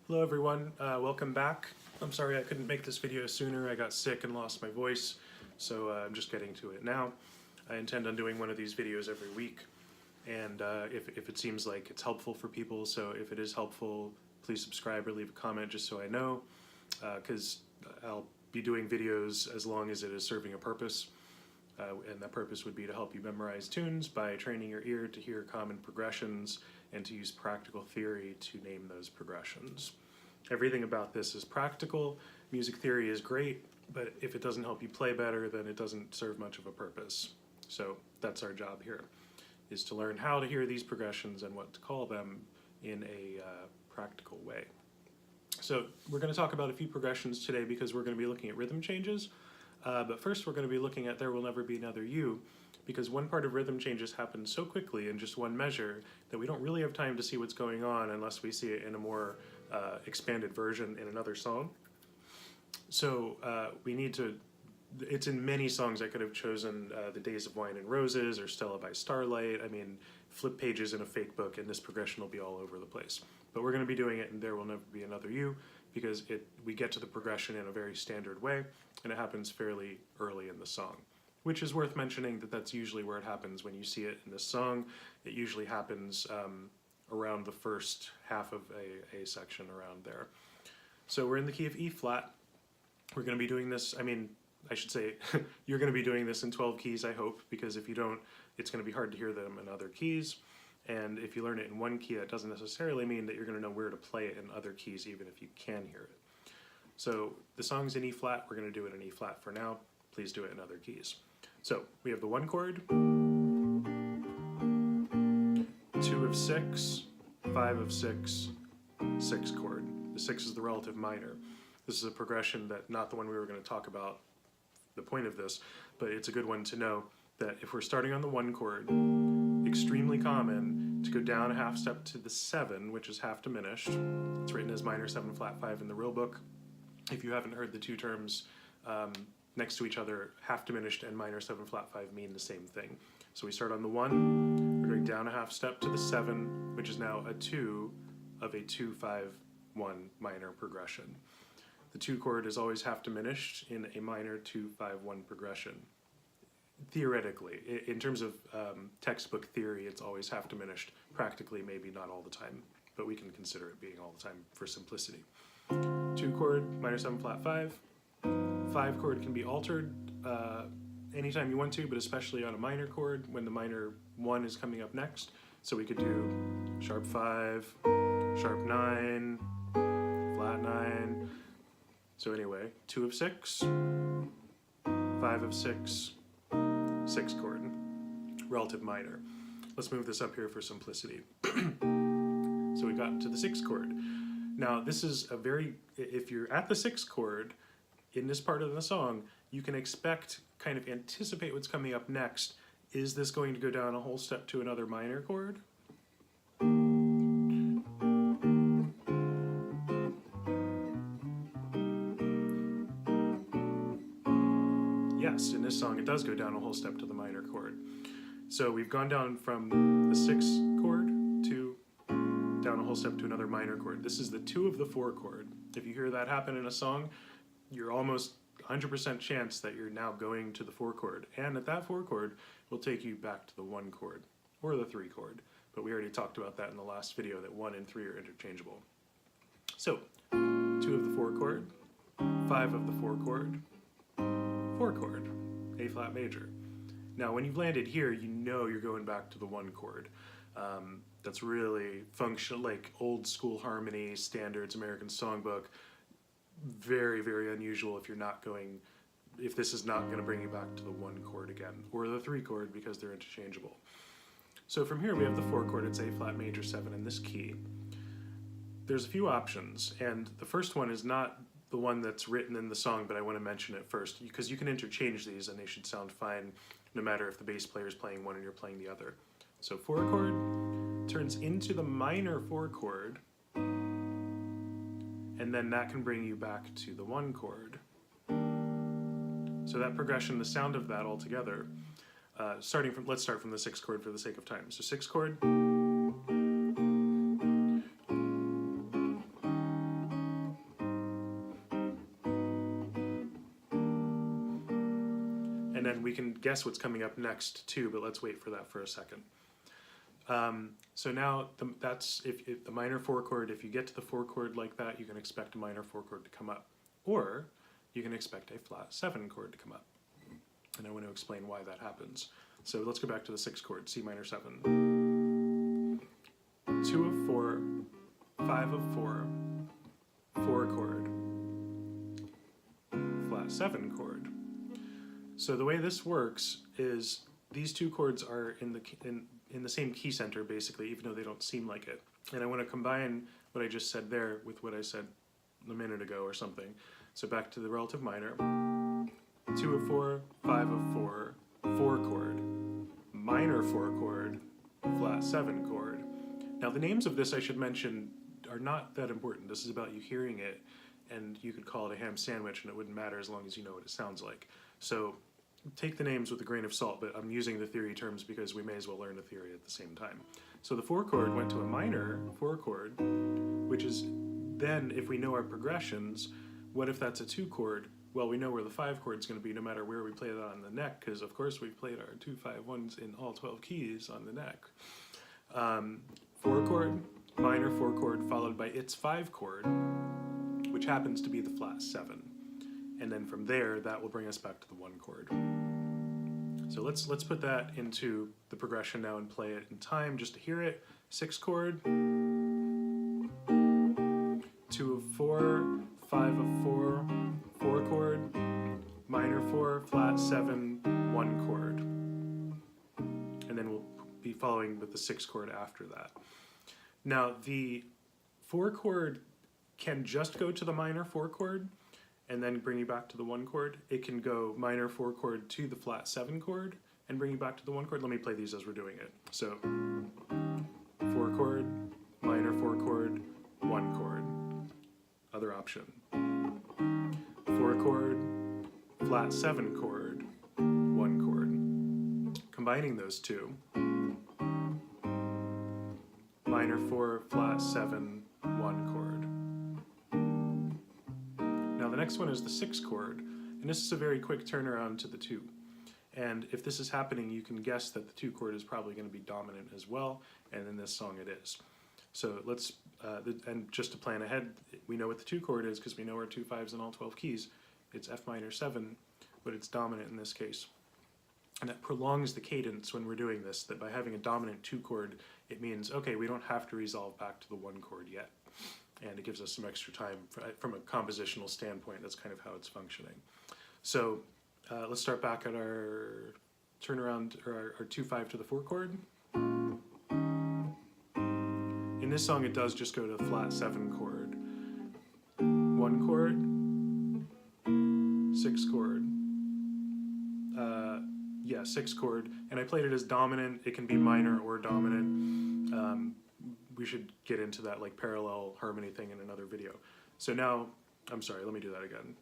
Hello everyone, welcome back. I'm sorry I couldn't make this video sooner. I got sick and lost my voice, so I'm just getting to it now. I intend on doing one of these videos every week, and if it seems like it's helpful for people, so if it is helpful, please subscribe or leave a comment just so I know, because I'll be doing videos as long as it is serving a purpose, and that purpose would be to help you memorize tunes by training your ear to hear common progressions and to use practical theory to name those progressions. Everything about this is practical. Music theory is great, but if it doesn't help you play better, then it doesn't serve much of a purpose. So that's our job here, is to learn how to hear these progressions and what to call them in a practical way. So we're going to talk about a few progressions today because we're going to be looking at rhythm changes. But first we're going to be looking at There Will Never Be Another You, because one part of rhythm changes happens so quickly in just one measure that we don't really have time to see what's going on unless we see it in a more expanded version in another song. So we need to, it's in many songs. I could have chosen The Days of Wine and Roses or Stella by Starlight. I mean, flip pages in a fake book and this progression will be all over the place. But we're going to be doing it in There Will Never Be Another You because we get to the progression in a very standard way and it happens fairly early in the song. Which is worth mentioning that that's usually where it happens when you see it in this song. It usually happens around the first half of a section around there. So we're in the key of E flat. We're going to be doing this, I mean, I should say, you're going to be doing this in 12 keys, I hope, because if you don't, it's going to be hard to hear them in other keys. And if you learn it in one key, that doesn't necessarily mean that you're going to know where to play it in other keys, even if you can hear it. So the song's in E flat, we're going to do it in E flat for now. Please do it in other keys. So we have the 1 chord, 2 of 6, 5 of 6, 6 chord. The 6 is the relative minor. This is a progression that, not the one we were going to talk about, the point of this, but it's a good one to know that if we're starting on the 1 chord, extremely common to go down a half step to the 7, which is half diminished. It's written as minor 7 flat 5 in the real book. If you haven't heard the two terms next to each other, half diminished and minor 7 flat 5 mean the same thing. So we start on the 1, we're going down a half step to the 7, which is now a 2 of a 2 5 1 minor progression. The 2 chord is always half diminished in a minor 2 5 1 progression. Theoretically, in terms of textbook theory, it's always half diminished. Practically, maybe not all the time, but we can consider it being all the time for simplicity. 2 chord, minor 7 flat 5. 5 chord can be altered anytime you want to, but especially on a minor chord when the minor 1 is coming up next. So we could do sharp 5, sharp 9, flat 9. So anyway, 2 of 6, 5 of 6, 6 chord, relative minor. Let's move this up here for simplicity. So we got to the 6 chord. Now this is a very, if you're at the 6 chord, in this part of the song, you can expect, kind of anticipate what's coming up next. Is this going to go down a whole step to another minor chord? Yes, in this song it does go down a whole step to the minor chord. So we've gone down from the 6 chord to down a whole step to another minor chord. This is the 2 of the 4 chord. If you hear that happen in a song, you're almost 100% chance that you're now going to the 4 chord. And at that 4 chord, will take you back to the 1 chord or the 3 chord. But we already talked about that in the last video, that 1 and 3 are interchangeable. So, 2 of the 4 chord, 5 of the 4 chord, 4 chord, A flat major. Now when you've landed here, you know you're going back to the 1 chord. That's really functional, like old school harmony, standards, American songbook. Very, very unusual if you're not going, if this is not going to bring you back to the 1 chord again, or the 3 chord because they're interchangeable. So from here we have the 4 chord, it's A flat major 7 in this key. There's a few options, and the first one is not the one that's written in the song, but I want to mention it first, because you can interchange these and they should sound fine no matter if the bass player is playing one and you're playing the other. So 4 chord turns into the minor 4 chord, and then that can bring you back to the 1 chord. So that progression, the sound of that all together, let's start from the 6 chord for the sake of time. So 6 chord, then we can guess what's coming up next too, but let's wait for that for a second. So now that's if the minor 4 chord, if you get to the 4 chord like that, you can expect a minor 4 chord to come up. Or you can expect a flat 7 chord to come up. And I want to explain why that happens. So let's go back to the 6 chord, C minor 7. 2 of 4, 5 of 4, 4 chord, flat 7 chord. So the way this works is these two chords are in the same key center basically, even though they don't seem like it. And I want to combine what I just said there with what I said a minute ago or something. So back to the relative minor. 2 of 4, 5 of 4, 4 chord, minor 4 chord, flat 7 chord. Now the names of this, I should mention, are not that important. This is about you hearing it, and you could call it a ham sandwich and it wouldn't matter as long as you know what it sounds like. So take the names with a grain of salt, but I'm using the theory terms because we may as well learn the theory at the same time. So the 4 chord went to a minor 4 chord, which is then, if we know our progressions, what if that's a 2 chord? Well, we know where the 5 chord is going to be no matter where we play that on the neck, because of course we've played our 2, 5, 1s in all 12 keys on the neck. 4 chord, minor 4 chord, followed by its 5 chord, which happens to be the flat 7. And then from there, that will bring us back to the 1 chord. So let's put that into the progression now and play it in time just to hear it. 6 chord, 2 of 4, 5 of 4, 4 chord, minor 4, flat 7, 1 chord. And then we'll be following with the 6 chord after that. Now the 4 chord can just go to the minor 4 chord and then bring you back to the 1 chord. It can go minor 4 chord to the flat 7 chord and bring you back to the 1 chord. Let me play these as we're doing it. So 4 chord, minor 4 chord, 1 chord. Other option. 4 chord, flat 7 chord, 1 chord. Combining those two. Minor 4, flat 7, 1 chord. Now the next one is the 6 chord, and this is a very quick turnaround to the 2. And if this is happening, you can guess that the 2 chord is probably going to be dominant as well, and in this song it is. So let's, and just to plan ahead, we know what the 2 chord is because we know our 2 5s in all 12 keys. It's F minor 7, but it's dominant in this case. And that prolongs the cadence when we're doing this, that by having a dominant 2 chord, it means, okay, we don't have to resolve back to the 1 chord yet. And it gives us some extra time from a compositional standpoint. That's kind of how it's functioning. So let's start back at our turnaround, or our 2 5 to the 4 chord. In this song, it does just go to the flat 7 chord. 1 chord, 6 chord. Yeah, 6 chord. And I played it as dominant. It can be minor or dominant. We should get into that like parallel harmony thing in another video. So now, I'm sorry, let me do that again.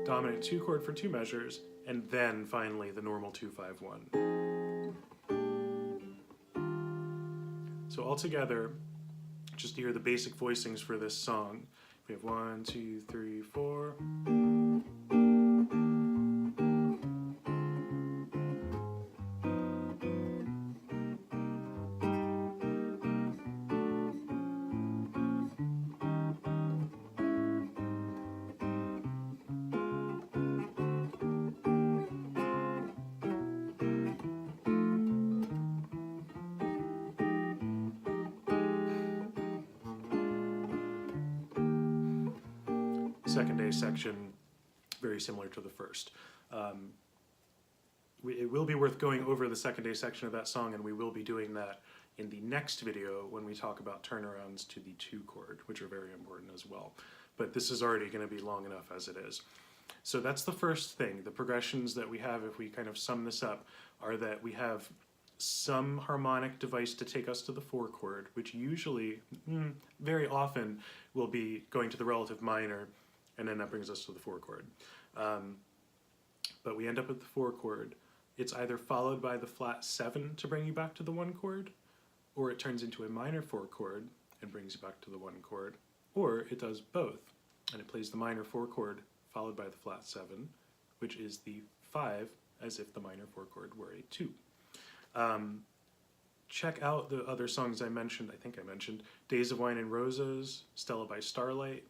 Dominant 2 chord for 2 measures, and then finally the normal 2 5 1. So all together, just to hear the basic voicings for this song, we have 1, 2, 3, 4. Second A section, very similar to the first. It will be worth going over the second A section of that song, and we will be doing that in the next video when we talk about turnarounds to the 2 chord, which are very important as well. But this is already going to be long enough as it is. So that's the first thing. The progressions that we have, if we kind of sum this up, are that we have some harmonic device to take us to the 4 chord, which usually, very often, will be going to the relative minor, and then that brings us to the 4 chord. But we end up at the 4 chord. It's either followed by the flat 7 to bring you back to the 1 chord, or it turns into a minor 4 chord and brings you back to the 1 chord, or it does both. and it plays the minor 4 chord followed by the flat 7, which is the 5, as if the minor 4 chord were a 2. Check out the other songs I think I mentioned, Days of Wine and Roses, Stella by Starlight.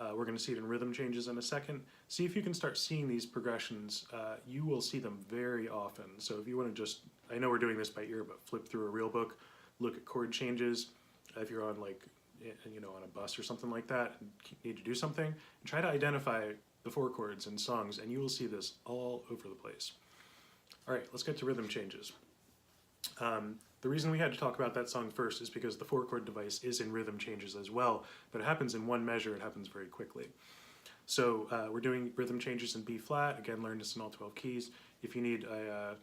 We're going to see it in rhythm changes in a second. See if you can start seeing these progressions. You will see them very often. So if you want to just, I know we're doing this by ear, but flip through a real book, look at chord changes. If you're on like, you know, on a bus or something like that, and need to do something, and try to identify the 4 chords in songs, and you will see this all over the place. All right, let's get to rhythm changes. The reason we had to talk about that song first is because the 4 chord device is in rhythm changes as well, but it happens in one measure, it happens very quickly. So we're doing rhythm changes in B flat, again learn this in all 12 keys. If you need, I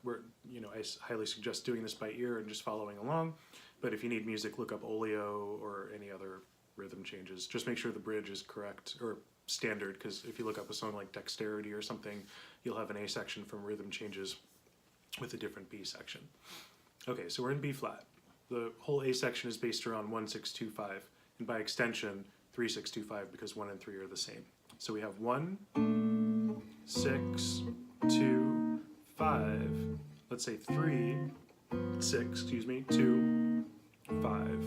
highly suggest doing this by ear and just following along, but if you need music, look up Olio or any other rhythm changes. Just make sure the bridge is correct, or standard, because if you look up a song like Dexterity or something, you'll have an A section from rhythm changes with a different B section. Okay, so we're in B flat. The whole A section is based around 1, 6, 2, 5, and by extension 3, 6, 2, 5, because 1 and 3 are the same. So we have 1, 6, 2, 5, let's say 3, 6, 2, 5.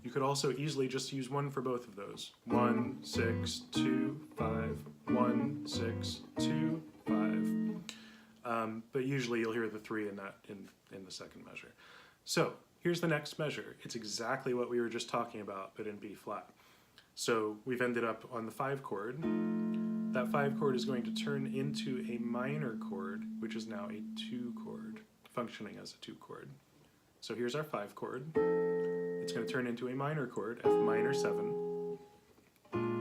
You could also easily just use 1 for both of those. 1, 6, 2, 5, 1, 6, 2, 5. But usually you'll hear the 3 in the second measure. So here's the next measure. It's exactly what we were just talking about, but in B flat. So we've ended up on the 5 chord. That 5 chord is going to turn into a minor chord, which is now a 2 chord, functioning as a 2 chord. So here's our 5 chord. It's going to turn into a minor chord, F minor 7,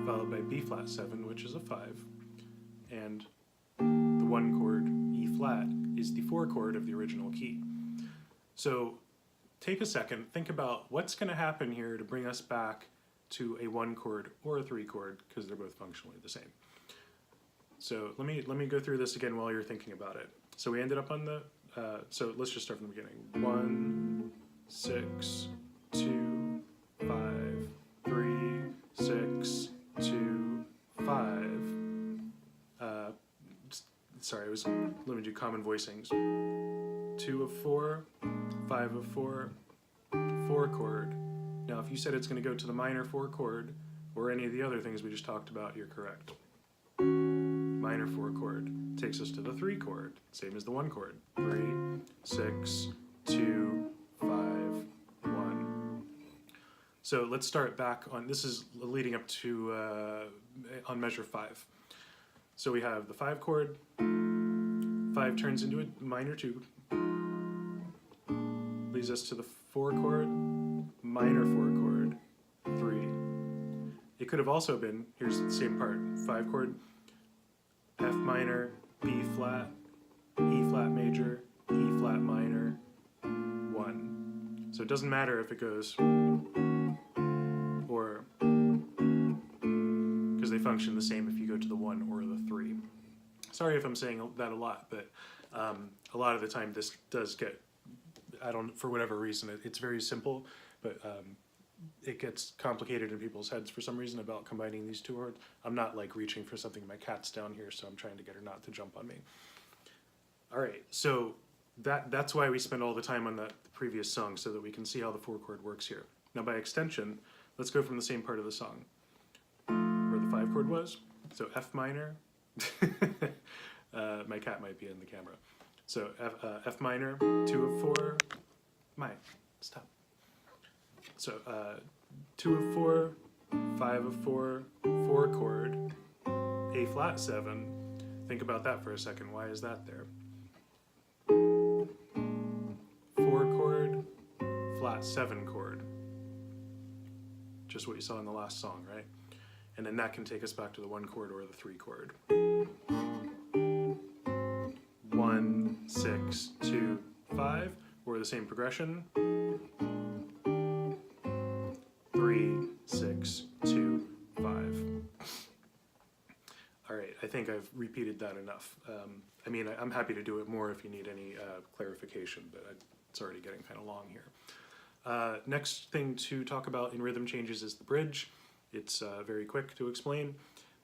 followed by B flat 7, which is a 5, and the 1 chord, E flat, is the 4 chord of the original key. So take a second, think about what's going to happen here to bring us back to a 1 chord or a 3 chord, because they're both functionally the same. So let me go through this again while you're thinking about it. So we ended up on the, so let's just start from the beginning. 1, 6, 2, 5, 3, 6, 2, 5. Sorry, let me do common voicings. 2 of 4, 5 of 4, 4 chord. Now if you said it's going to go to the minor 4 chord, or any of the other things we just talked about, you're correct. Minor 4 chord takes us to the 3 chord, same as the 1 chord. 3, 6, 2, 5, 1. So let's start back on, this is leading up to, on measure 5. So we have the 5 chord, 5 turns into a minor 2, leads us to the 4 chord, minor 4 chord, 3. It could have also been, here's the same part, 5 chord, F minor, B flat, E flat major, E flat minor, 1. So it doesn't matter if it goes, or, because they function the same if you go to the 1 or the 3. Sorry if I'm saying that a lot, but a lot of the time this does get, for whatever reason, it's very simple, but it gets complicated in people's heads for some reason about combining these 2 chords. I'm not like reaching for something, my cat's down here, so I'm trying to get her not to jump on me. All right, so that's why we spend all the time on the previous song, so that we can see how the 4 chord works here. Now by extension, let's go from the same part of the song, where the 5 chord was. So F minor, my cat might be in the camera. So F minor, 2 of 4, stop. So 2 of 4, 5 of 4, 4 chord, A flat 7. Think about that for a second. Why is that there? 4 chord, flat 7 chord. Just what you saw in the last song, right? And then that can take us back to the 1 chord or the 3 chord. 1, 6, 2, 5, or the same progression. 3, 6, 2, 5. All right, I think I've repeated that enough. I mean, I'm happy to do it more if you need any clarification, but it's already getting kind of long here. Next thing to talk about in rhythm changes is the bridge. It's very quick to explain.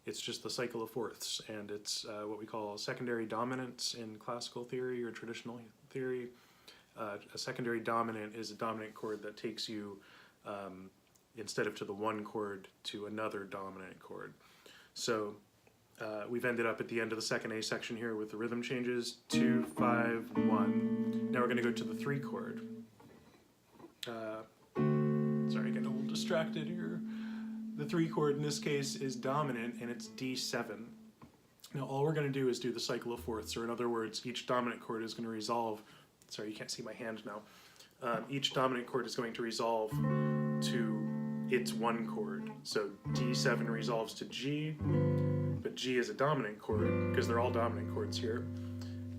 It's just the cycle of fourths, and it's what we call secondary dominants in classical theory or traditional theory. A secondary dominant is a dominant chord that takes you, instead of to the one chord, to another dominant chord. So we've ended up at the end of the second A section here with the rhythm changes, 2, 5, 1. Now we're going to go to the 3 chord. Sorry, getting a little distracted here. The 3 chord in this case is dominant, and it's D7. Now all we're going to do is do the cycle of fourths, or in other words, each dominant chord is going to resolve. Sorry, you can't see my hand now. Each dominant chord is going to resolve to its one chord. So D7 resolves to G, but G is a dominant chord, because they're all dominant chords here.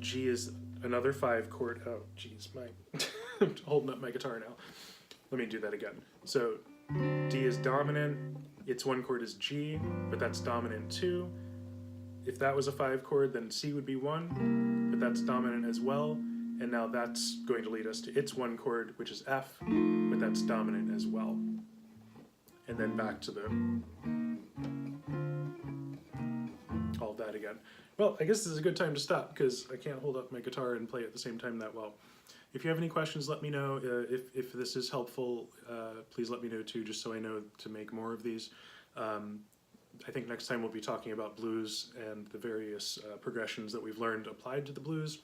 G is another 5 chord. Oh, geez, I'm holding up my guitar now. Let me do that again. So D is dominant, its one chord is G, but that's dominant 2. If that was a 5 chord, then C would be 1, but that's dominant as well. And now that's going to lead us to its one chord, which is F, but that's dominant as well. And then back to all of that again. Well, I guess this is a good time to stop, because I can't hold up my guitar and play at the same time that well. If you have any questions, let me know. If this is helpful, please let me know too, just so I know to make more of these. I think next time we'll be talking about blues and the various progressions that we've learned applied to the blues,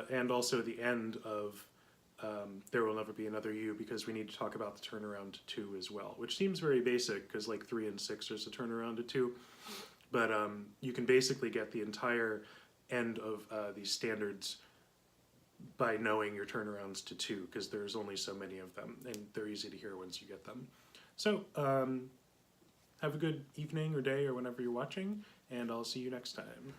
and also the end of There Will Never Be Another You, because we need to talk about the turnaround to 2 as well, which seems very basic, because like 3 and 6 there's a turnaround to 2, but you can basically get the entire end of these standards by knowing your turnarounds to 2, because there's only so many of them, and they're easy to hear once you get them. So, have a good evening or day or whenever you're watching, and I'll see you next time.